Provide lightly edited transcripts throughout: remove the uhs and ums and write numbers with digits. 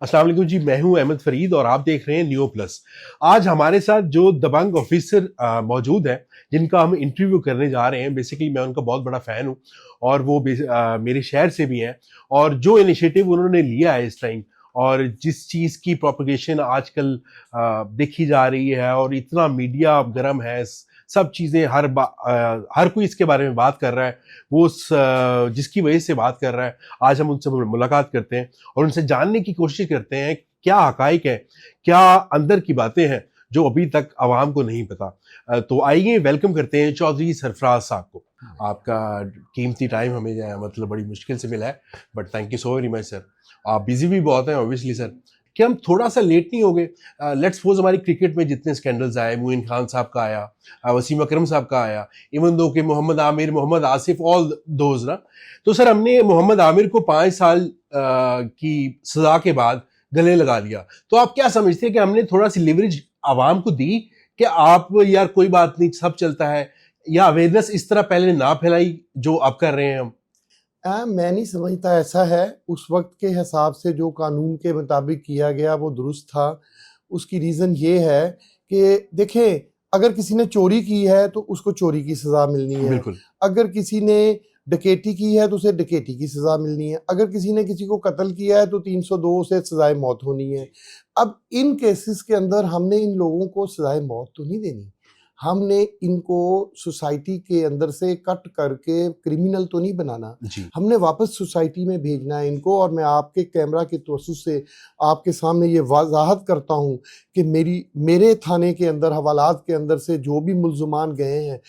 अस्सलाम वालेकुम जी, मैं हूं अहमद फरीद और आप देख रहे हैं न्यू प्लस। आज हमारे साथ जो दबंग ऑफिसर मौजूद हैं, जिनका हम इंटरव्यू करने जा रहे हैं। बेसिकली मैं उनका बहुत बड़ा फ़ैन हूं और वो मेरे शहर से भी हैं। और जो इनिशिएटिव उन्होंने लिया है इस टाइम, और जिस चीज़ की प्रोपगेशन आजकल देखी जा रही है, और इतना मीडिया गर्म है, सब चीज़ें हर कोई इसके बारे में बात कर रहा है। जिसकी वजह से बात कर रहा है, आज हम उनसे मुलाकात करते हैं और उनसे जानने की कोशिश करते हैं क्या हकाइक है, क्या अंदर की बातें हैं जो अभी तक आवाम को नहीं पता। तो आइए वेलकम करते हैं चौधरी सरफराज साहब को। आपका कीमती टाइम हमें मतलब बड़ी मुश्किल से मिला है, but thank you so very much sir. आप बिजी भी बहुत हैं ऑब्वियसली सर। कि हम थोड़ा सा लेट नहीं हो गए? लेट्स सपोज हमारी क्रिकेट में जितने स्कैंडल्स आए, मोइन खान साहब का आया, वसीम अकरम साहब का आया, इवन दो के मोहम्मद आमिर, मोहम्मद आसिफ, ऑल दोज ना। तो सर हमने मोहम्मद आमिर को 5 साल की सजा के बाद गले लगा लिया। तो आप क्या समझते हैं कि हमने थोड़ा सी लिवरेज आवाम को दी कि आप यार कोई बात नहीं, सब चलता है, या अवेयरनेस इस तरह पहले ना फैलाई जो आप कर रहे हैं हम? मैं नहीं समझता ऐसा है। उस वक्त के हिसाब से जो कानून के मुताबिक किया गया वो दुरुस्त था। उसकी रीज़न ये है कि देखें, अगर किसी ने चोरी की है तो उसको चोरी की सज़ा मिलनी है। बिल्कुल। अगर किसी ने डकैती की है तो उसे डकैती की सज़ा मिलनी है। अगर किसी ने किसी को कत्ल किया है तो 302 से सज़ाए मौत होनी है। अब इन केसेस के अंदर हमने इन लोगों को सज़ाए मौत तो नहीं देनी, हमने इनको सोसाइटी के अंदर से कट करके क्रिमिनल तो नहीं बनाना, हमने वापस सोसाइटी में भेजना है इनको। और मैं आपके कैमरा के तवज्जुह से आपके सामने ये वजाहत करता हूँ कि मेरे थाने के अंदर, हवालात के अंदर से जो भी मुल्ज़मान गए हैं,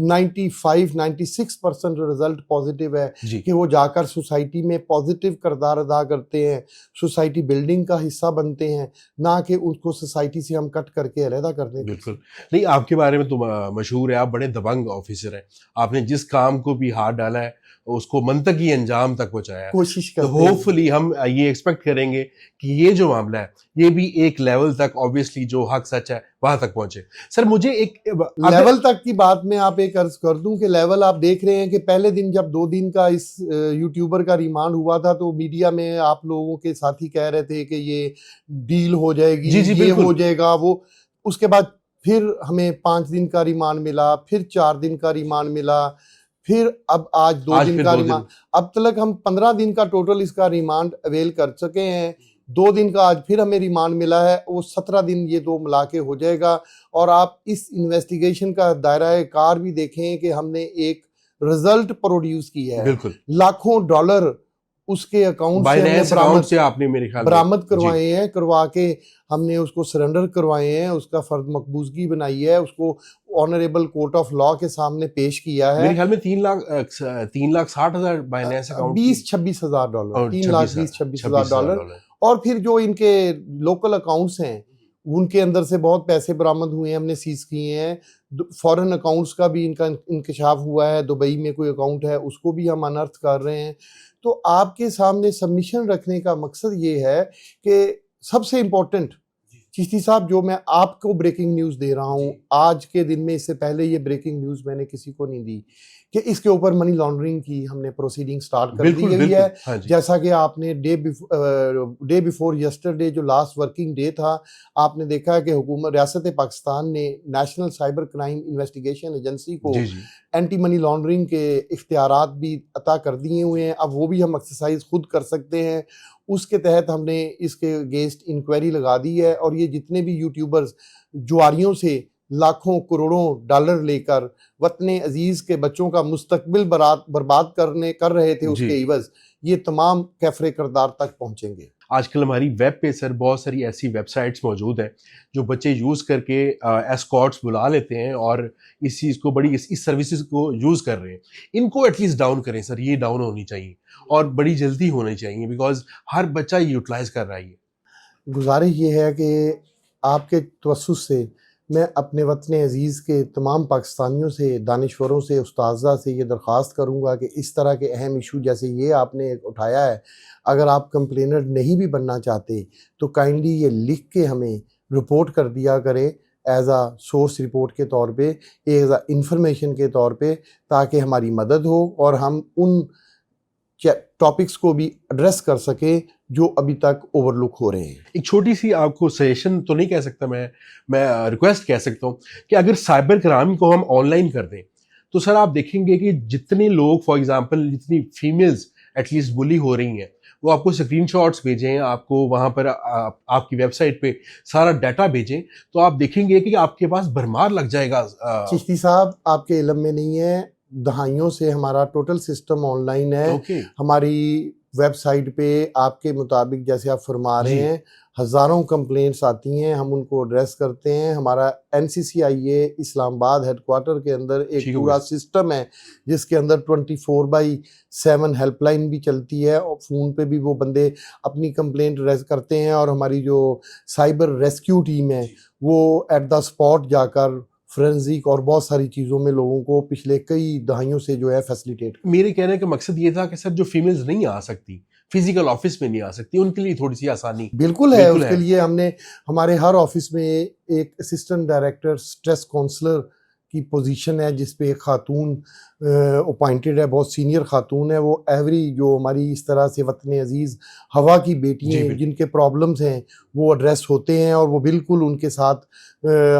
95-96% रिजल्ट पॉजिटिव है कि वो जाकर सोसाइटी में पॉजिटिव किरदार अदा करते हैं, सोसाइटी बिल्डिंग का हिस्सा बनते हैं, ना कि उसको सोसाइटी से हम कट करके अलहदा कर दें। बिल्कुल नहीं, आपके बारे में तो मशहूर है, आप बड़े दबंग ऑफिसर हैं। आपने जिस काम को भी हाथ डाला है उसको मंतकी अंजाम तक पहुंचाया है। कोशिश तो करते हैं। होपफुली हम ये एक्सपेक्ट करेंगे कि ये जो मामला है ये भी एक लेवल तक, ऑब्वियसली जो हक सच है वहां तक पहुंचे। सर मुझे एक लेवल तक की बात में आप एक अर्ज कर दूं कि लेवल आप देख रहे हैं कि पहले दिन जब 2 दिन का इस यूट्यूबर का रिमांड हुआ था तो मीडिया में आप लोगों के साथी कह रहे थे कि ये डील हो जाएगी, ये हो जाएगा वो। उसके बाद फिर हमें 5 दिन का रिमांड मिला, फिर 4 दिन का रिमांड मिला, फिर अब आज 2 दिन का रिमांड। अब तक हम 15 दिन का टोटल इसका रिमांड अवेल कर चुके हैं। 2 दिन का आज फिर हमें रिमांड मिला है, वो 17 दिन ये 2 मिला के हो जाएगा। और आप इस इन्वेस्टिगेशन का दायरा कार भी देखें कि हमने एक रिजल्ट प्रोड्यूस किया है। लाखों डॉलर उसके अकाउंट से आपने मेरे ख्याल बरामद करवाए हैं, करवा के हमने उसको सरेंडर करवाए हैं, उसका फर्द मकबूजगी बनाई है, उसको ऑनरेबल कोर्ट ऑफ लॉ के सामने पेश किया है। मेरे ख्याल में 3,60,000 बाइनेंस अकाउंट, 20-26 हज़ार डॉलर, 3,20,26 हज़ार डॉलर। और फिर जो इनके लोकल अकाउंट्स हैं उनके अंदर से बहुत पैसे बरामद हुए हैं, हमने सीज किए हैं। फॉरेन अकाउंट्स का भी इनका इंकशाफ हुआ है, दुबई में कोई अकाउंट है उसको भी हम अनर्थ कर रहे हैं। तो आपके सामने सबमिशन रखने का मकसद ये है कि सबसे इम्पोर्टेंट चिश्ती साहब, जो मैं आपको ब्रेकिंग न्यूज़ दे रहा हूँ आज के दिन में, इससे पहले ये ब्रेकिंग न्यूज़ मैंने किसी को नहीं दी कि इसके ऊपर मनी लॉन्ड्रिंग की हमने प्रोसीडिंग स्टार्ट कर दी गई है। हाँ, जैसा कि आपने डे बिफोर यस्टरडे जो लास्ट वर्किंग डे था, आपने देखा है कि हुकूमत रियासत पाकिस्तान ने national cyber crime investigation agency को एंटी मनी लॉन्ड्रिंग के इख्तियारात भी अता कर दिए हुए हैं। अब वो भी हम एक्सरसाइज खुद कर सकते हैं। उसके तहत हमने इसके अगेंस्ट इंक्वायरी लगा दी है। और ये जितने भी यूट्यूबर्स जुआरियों से लाखों करोड़ों डॉलर लेकर वतने अजीज के बच्चों का मुस्तकबिल बर्बाद कर रहे थे, उसके इवज ये तमाम कैफरे किरदार तक पहुंचेंगे। आजकल हमारी वेब पे सर बहुत सारी ऐसी वेबसाइट्स मौजूद हैं जो बच्चे यूज़ करके एस्कॉर्ट्स बुला लेते हैं और इस चीज़ को इस सर्विसेज को यूज़ कर रहे हैं। इनको एटलीस्ट डाउन करें सर, ये डाउन होनी चाहिए और बड़ी जल्दी होनी चाहिए, बिकॉज हर बच्चा यूटिलाइज कर रहा है। गुजारिश ये है कि आपके तवज्जुह से मैं अपने वतन अजीज़ के तमाम पाकिस्तानियों से, दानिश्वरों से, उस्ताज़ा से ये दरख्वास्त करूँगा कि इस तरह के अहम इशू जैसे ये आपने उठाया है, अगर आप कंप्लेनर नहीं भी बनना चाहते तो काइंडली ये लिख के हमें रिपोर्ट कर दिया करें एज आ सोर्स रिपोर्ट के तौर पे, एज आ इंफॉर्मेशन के तौर पे, ताकि हमारी मदद हो और हम उन टॉपिक्स को भी एड्रेस कर सके जो अभी तक ओवरलुक हो रहे हैं। एक छोटी सी आपको सजेशन तो नहीं कह सकता, मैं रिक्वेस्ट कह सकता हूँ कि अगर साइबर क्राइम को हम ऑनलाइन कर दें तो सर आप देखेंगे कि जितने लोग, फॉर एग्जांपल जितनी फीमेल्स एटलीस्ट बुली हो रही हैं, वो आपको स्क्रीनशॉट्स भेजें, आपको वहां पर आपकी वेबसाइट पे सारा डाटा भेजें, तो आप देखेंगे कि आपके पास भरमार लग जाएगा। चिश्ती साहब, आपके इल्म में नहीं है, दहाइयों से हमारा टोटल सिस्टम ऑनलाइन है। हमारी वेबसाइट पे आपके मुताबिक जैसे आप फरमा रहे हैं हजारों कंप्लेंट्स आती हैं, हम उनको एड्रेस करते हैं। हमारा NCCIA इस्लामाबाद हेडक्वार्टर के अंदर एक पूरा सिस्टम है जिसके अंदर 24/7 हेल्पलाइन भी चलती है और फ़ोन पे भी वो बंदे अपनी कंप्लेंट रेज करते हैं और हमारी जो साइबर रेस्क्यू टीम है वो एट द स्पॉट जाकर फोरेंसिक और बहुत सारी चीज़ों में लोगों को पिछले कई दहाइयों से जो है फैसिलिटेट। मेरे कहने का मकसद ये था कि सर जो फीमेल्स नहीं आ सकती, फिजिकल ऑफिस में नहीं आ सकती, उनके लिए थोड़ी सी आसानी बिल्कुल है। उसके लिए हमने हमारे हर ऑफिस में एक असिस्टेंट डायरेक्टर स्ट्रेस काउंसलर की पोजीशन है जिस पे एक खातून अपॉइंटेड है, बहुत सीनियर खातून है। वो एवरी जो हमारी इस तरह से वतन अजीज़ हवा की बेटियाँ जिनके प्रॉब्लम्स हैं वो एड्रेस होते हैं और वो बिल्कुल उनके साथ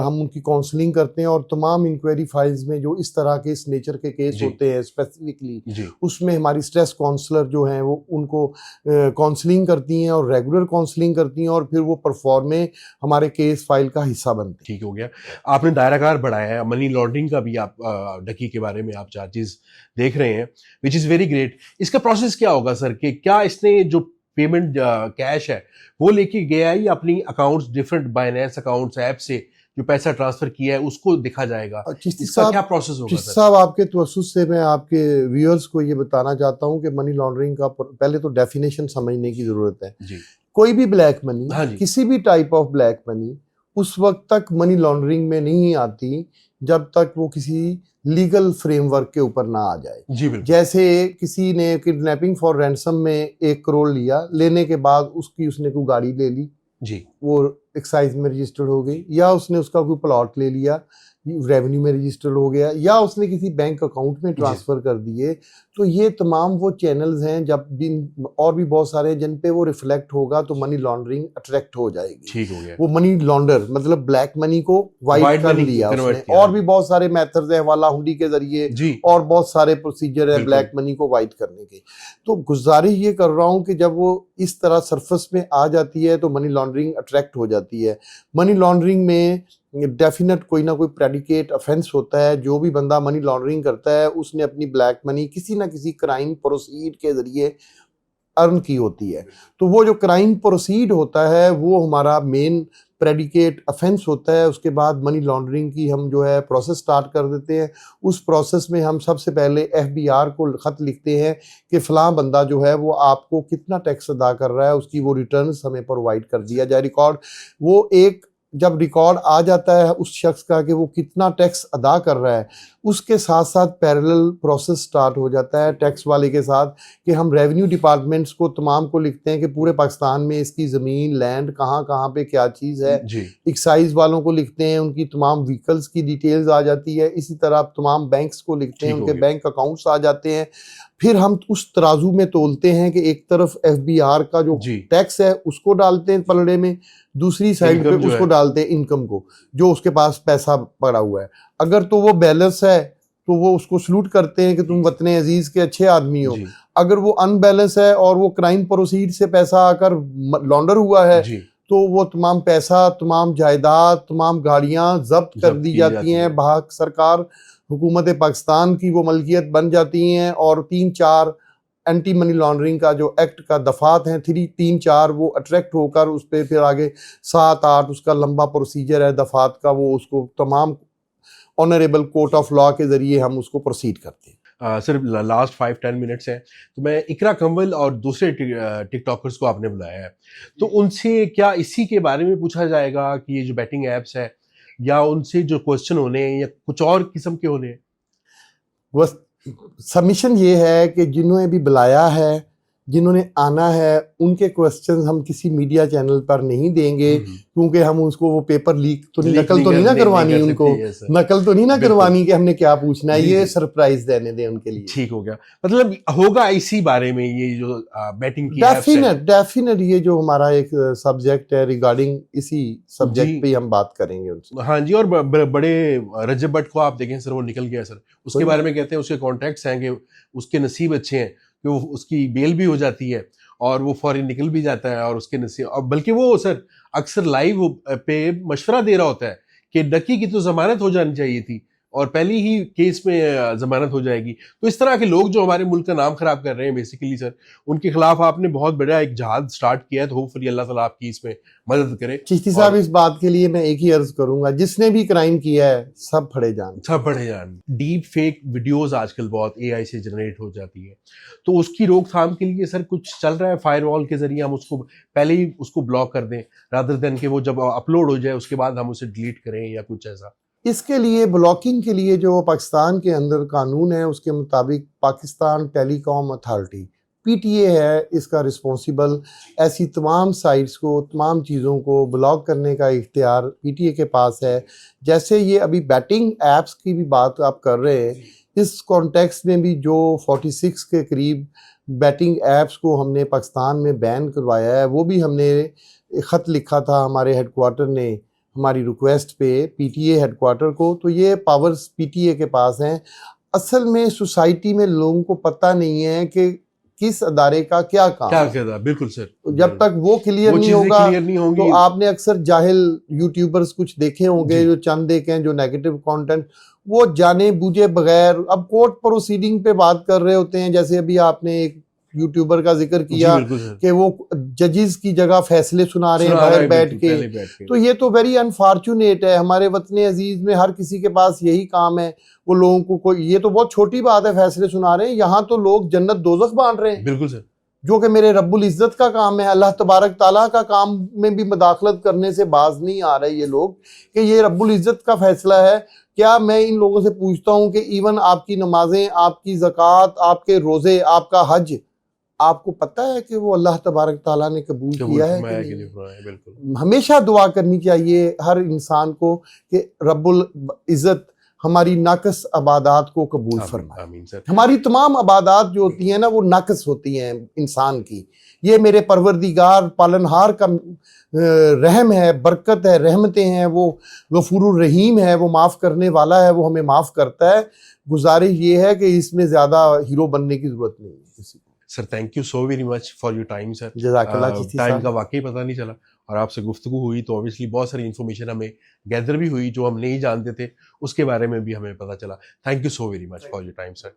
हम उनकी काउंसलिंग करते हैं और तमाम इंक्वायरी फाइल्स में जो इस तरह के इस नेचर के केस होते हैं स्पेसिफिकली उसमें हमारी स्ट्रेस काउंसलर जो हैं वो उनको काउंसलिंग करती हैं और रेगुलर काउंसलिंग करती हैं और फिर वो परफॉर्मे हमारे केस फाइल का हिस्सा बनते हैं। ठीक हो गया। आपने दायराकार बढ़ाया है, मनी लॉन्ड्रिंग का भी आप डकी के बारे में आप चार्जेस देख रहे हैं, विच इज़ वेरी ग्रेट। इसका प्रोसेस क्या होगा सर कि क्या इसने जो पेमेंट कैश है वो लेके गया है या अपनी accounts different Binance accounts app से जो पैसा ट्रांसफर किया है उसको दिखा जाएगा? इसका क्या प्रोसेस होगा सर? साहब, आपके तवस्सुस से मैं आपके व्यूअर्स को ये बताना चाहता हूँ कि मनी लॉन्ड्रिंग का पहले तो डेफिनेशन समझने की जरूरत है जी। कोई भी ब्लैक मनी, किसी भी टाइप ऑफ ब्लैक मनी उस वक्त तक मनी लॉन्ड्रिंग में नहीं आती जब तक वो किसी लीगल फ्रेमवर्क के ऊपर ना आ जाए जी। जैसे किसी ने किडनैपिंग फॉर रैंसम में 1 करोड़ लिया, लेने के बाद उसने कोई गाड़ी ले ली जी, वो एक्साइज में रजिस्टर्ड हो गई, या उसने उसका कोई प्लॉट ले लिया रेवेन्यू में रजिस्टर्ड हो गया, या उसने किसी बैंक अकाउंट में ट्रांसफर कर दिए। तो ये तमाम वो चैनल्स हैं जब जिन और भी बहुत सारे जिन पे वो रिफ्लेक्ट होगा तो मनी लॉन्ड्रिंग अट्रैक्ट हो जाएगी। ठीक हो गया। वो मनी लॉन्डर मतलब ब्लैक मनी को वाइट कर लिया उसने। और भी बहुत सारे मेथड्स हैं हवाला हुंडी के जरिए और बहुत सारे प्रोसीजर है ब्लैक मनी को वाइट करने के। तो गुजारिश ये कर रहा हूँ कि जब वो इस तरह सरफेस में आ जाती है तो मनी लॉन्ड्रिंग अट्रैक्ट हो जाती है। मनी लॉन्ड्रिंग में डेफिनेट कोई ना कोई प्रेडिकेट ऑफेंस होता है। जो भी बंदा मनी लॉन्ड्रिंग करता है उसने अपनी ब्लैक मनी किसी ना किसी क्राइम प्रोसीड के जरिए अर्न की होती है। तो वो जो क्राइम प्रोसीड होता है वो हमारा मेन प्रेडिकेट ऑफेंस होता है। उसके बाद मनी लॉन्ड्रिंग की हम जो है प्रोसेस स्टार्ट कर देते हैं। उस प्रोसेस में हम सबसे पहले FBR को खत लिखते हैं कि फ़लाँ बंदा जो है वो आपको कितना टैक्स अदा कर रहा है, उसकी वो रिटर्न्स हमें प्रोवाइड कर दिया जाए रिकॉर्ड। वो एक जब रिकॉर्ड आ जाता है उस शख्स का कि वो कितना टैक्स अदा कर रहा है, उसके साथ साथ पैरेलल प्रोसेस स्टार्ट हो जाता है टैक्स वाले के साथ कि हम रेवेन्यू डिपार्टमेंट्स को तमाम को लिखते हैं कि पूरे पाकिस्तान में इसकी ज़मीन लैंड कहाँ कहाँ पे क्या चीज़ है। एक्साइज वालों को लिखते हैं, उनकी तमाम व्हीकल्स की डिटेल्स आ जाती है। इसी तरह तमाम बैंक्स को लिखते हैं, उनके बैंक अकाउंट्स आ जाते हैं। फिर हम उस तराजू में तोलते हैं कि एक तरफ FBR का जो टैक्स है उसको डालते हैं पलड़े में, दूसरी साइड पे उसको डालते हैं इनकम को जो उसके पास पैसा पड़ा हुआ है। अगर तो वो बैलेंस है तो वो उसको सलूट करते हैं कि तुम वतने अजीज के अच्छे आदमी हो। अगर वो अनबैलेंस है और वो क्राइम प्रोसीड से पैसा आकर लॉन्डर हुआ है तो वो तमाम पैसा, तमाम जायदाद, तमाम गाड़ियां जब्त कर दी जाती हैं। भाग सरकार हुकूमत पाकिस्तान की वो मलकियत बन जाती हैं और 3-4 एंटी मनी लॉन्ड्रिंग का जो एक्ट का दफात हैं 3-4 वो अट्रैक्ट होकर उस पर फिर आगे 7-8 उसका लंबा प्रोसीजर है दफात का, वो उसको तमाम ऑनरेबल कोर्ट ऑफ लॉ के जरिए हम उसको प्रोसीड करते हैं। सिर्फ लास्ट 5-10 मिनट्स हैं तो मैं इकरा कंवल और दूसरे टिकटॉकर्स को आपने बुलाया है, तो उनसे क्या इसी के बारे में पूछा जाएगा कि ये जो बैटिंग एप्स है या उनसे जो क्वेश्चन होने हैं या कुछ और किस्म के होने हैं? बस सबमिशन ये है कि जिन्होंने भी बुलाया है जिन्होंने आना है उनके क्वेश्चंस हम किसी मीडिया चैनल पर नहीं देंगे, क्योंकि हम उसको वो पेपर लीक तो नहीं, नकल तो नहीं ना करवानी उनको, नकल तो नहीं ना करवानी कि हमने क्या पूछना है, ये सरप्राइज देने दें उनके लिए। ठीक हो गया, मतलब होगा इसी बारे में ये जो बैटिंग की डेफिनेट ये जो हमारा एक सब्जेक्ट है रिगार्डिंग इसी सब्जेक्ट पे हम बात करेंगे उनसे। हाँ जी, और बड़े रजब भट्ट को आप देखें सर, वो निकल गया सर, उसके बारे में कहते हैं उसके कॉन्टैक्ट्स हैं कि उसके नसीब अच्छे हैं कि वो उसकी बेल भी हो जाती है और वो फौरन निकल भी जाता है, और उसके नसीब, और बल्कि वो सर अक्सर लाइव पे मशवरा दे रहा होता है कि डकी की तो जमानत हो जानी चाहिए थी और पहली ही केस में जमानत हो जाएगी। तो इस तरह के लोग जो हमारे मुल्क का नाम खराब कर रहे हैं बेसिकली सर, उनके खिलाफ आपने बहुत बड़ा एक जहाद स्टार्ट किया है, तो होपफुली अल्लाह ताला आपकी इसमें मदद करे। चिश्ती साहब, इस बात के लिए मैं एक ही अर्ज करूंगा, जिसने भी क्राइम किया है सब फड़े जान, सब फड़े जान। डीप फेक वीडियोस आजकल बहुत एआई से जनरेट हो जाती है, तो उसकी रोकथाम के लिए सर कुछ चल रहा है फायरवॉल के जरिए, हम उसको पहले ही उसको ब्लॉक कर दें रादर देन कि वो जब अपलोड हो जाए उसके बाद हम उसे डिलीट करें या कुछ ऐसा? इसके लिए ब्लॉकिंग के लिए जो पाकिस्तान के अंदर कानून है उसके मुताबिक पाकिस्तान टेलीकॉम अथॉरिटी पीटीए है इसका रिस्पॉन्सिबल। ऐसी तमाम साइट्स को, तमाम चीज़ों को ब्लॉक करने का इख्तियार पीटीए के पास है। जैसे ये अभी बैटिंग एप्स की भी बात आप कर रहे हैं, इस कॉन्टेक्स्ट में भी जो 46 के करीब बैटिंग एप्स को हमने पाकिस्तान में बैन करवाया है, वो भी हमने ख़त लिखा था हमारे हेडक्वार्टर ने हमारी रिक्वेस्ट पे पीटीए हेडक्वार्टर को, तो ये पावर्स पीटीए के पास हैं। असल में सोसाइटी में लोगों को पता नहीं है कि किस अदारे का क्या काम है। बिल्कुल सर, जब तक वो क्लियर नहीं होगा तो आपने अक्सर जाहिल यूट्यूबर्स कुछ देखे होंगे जो चंद देखें जो नेगेटिव कंटेंट वो जाने बूझे बगैर अब कोर्ट प्रोसीडिंग पे बात कर रहे होते हैं। जैसे अभी आपने एक यूट्यूबर का जिक्र किया कि वो जजेस की जगह फैसले सुना रहे हैं बाहर बैठ के, तो ये तो वेरी अनफॉर्चुनेट है। हमारे वतन अजीज में हर किसी के पास यही काम है, वो लोगों को कोई, ये तो बहुत छोटी बात है फैसले सुना रहे हैं, यहाँ तो लोग जन्नत दोज़ख बांट रहे हैं। बिल्कुल सर, जो कि मेरे रब्बुल इज्जत का काम है, अल्लाह तबारक ताला का काम में भी मदाखलत करने से बाज नहीं आ रहे ये लोग कि ये रब्बुल इज्जत का फैसला है। क्या मैं इन लोगों से पूछता हूँ कि इवन आपकी नमाजें, आपकी ज़कात, आपके रोजे, आपका हज, आपको पता है कि वो अल्लाह तबारक ताला ने कबूल किया है कि नहीं? बिल्कुल। हमेशा दुआ करनी चाहिए हर इंसान को कि रब्बुल इज्जत हमारी नाकस अबादात को कबूल फरमाए। हमारी तमाम अबादात जो होती हैं ना वो नाकस होती हैं इंसान की। ये मेरे परवरदिगार पालनहार का रहम है, बरकत है, रहमतें हैं, वो गफूरुर रहीम है, वो माफ़ करने वाला है, वो हमें माफ़ करता है। गुजारिश ये है कि इसमें ज़्यादा हीरो बनने की ज़रूरत नहीं है किसी को। Sir thank you so very much for your time sir. जज़ाकल्लाह। टाइम का वाकई पता नहीं चला और आपसे गुफ्तगू हुई तो ऑब्वियसली बहुत सारी इन्फॉर्मेशन हमें गैदर भी हुई जो हम नहीं जानते थे, उसके बारे में भी हमें पता चला। Thank you so very much for your time sir.